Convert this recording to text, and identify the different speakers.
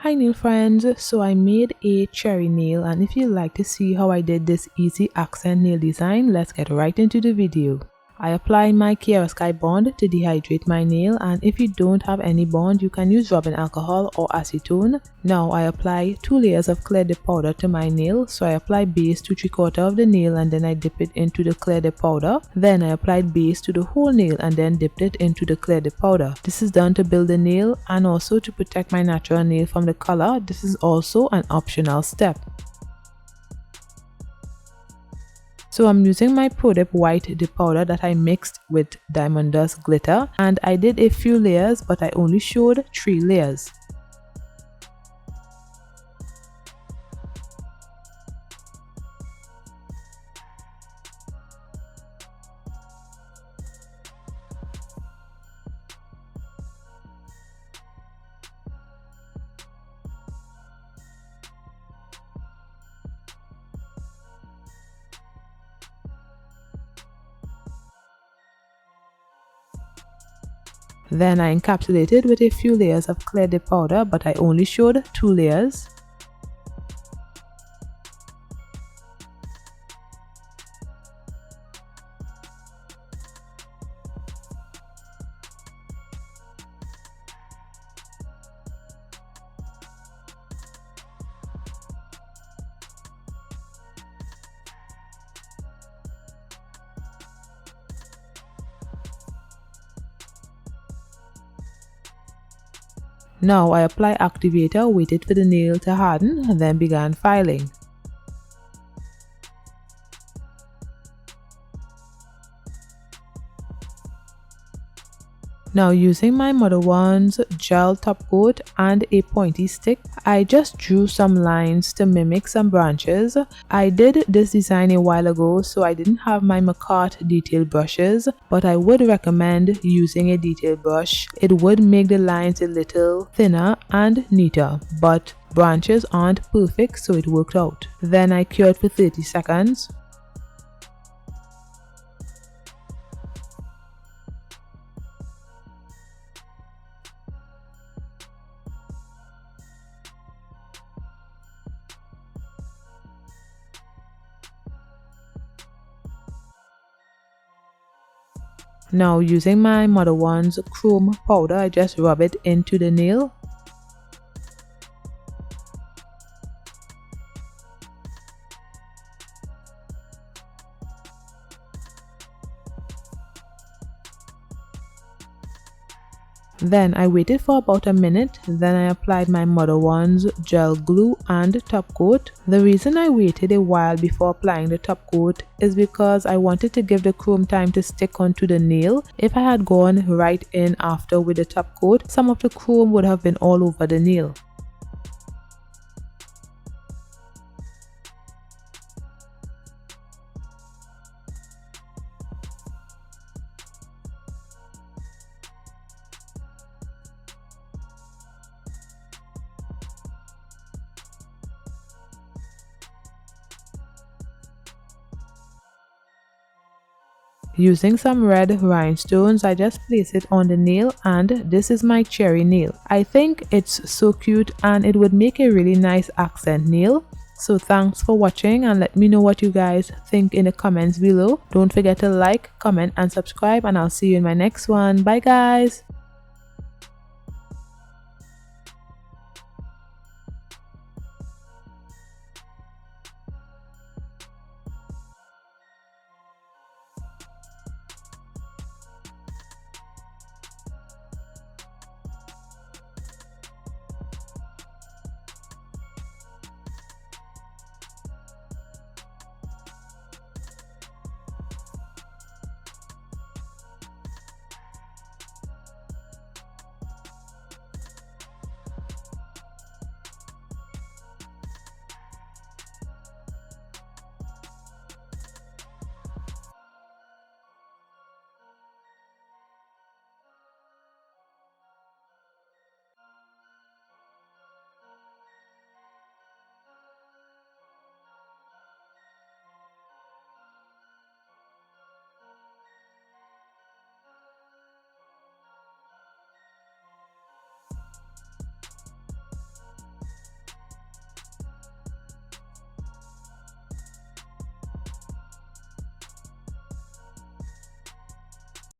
Speaker 1: Hi nail friends, so I made a cherry nail, and if you'd like to see how I did this easy accent nail design, let's get right into the video. I apply my Cherael bond to dehydrate my nail, and if you don't have any bond, you can use rubbing alcohol or acetone. Now I apply 2 layers of clear dip powder to my nail. So I apply base to 3/4 of the nail and then I dip it into the clear dip powder. Then I applied base to the whole nail and then dipped it into the clear dip powder. This is done to build the nail and also to protect my natural nail from the color. This is also an optional step. So I'm using my Pro Dip white dip powder that I mixed with Diamond Dust glitter, and I did a few layers but I only showed 3 layers. Then I encapsulated with a few layers of clear dip powder, but I only showed 2 layers. Now I apply activator, waited for the nail to harden, and then began filing. Now using my modelones gel top coat and a pointy stick, I just drew some lines to mimic some branches. I did this design a while ago, so I didn't have my McCart detail brushes, but I would recommend using a detail brush. It would make the lines a little thinner and neater, but branches aren't perfect, so it worked out. Then I cured for 30 seconds. Now using my modelones chrome powder, I just rub it into the nail. Then I waited for about a minute, then I applied my modelones gel glue and top coat. The reason I waited a while before applying the top coat is because I wanted to give the chrome time to stick onto the nail. If I had gone right in after with the top coat, some of the chrome would have been all over the nail. Using some red rhinestones, I just place it on the nail, and this is my cherry nail. I think it's so cute and it would make a really nice accent nail. So thanks for watching, and let me know what you guys think in the comments below. Don't forget to like, comment and subscribe, and I'll see you in my next one. Bye guys!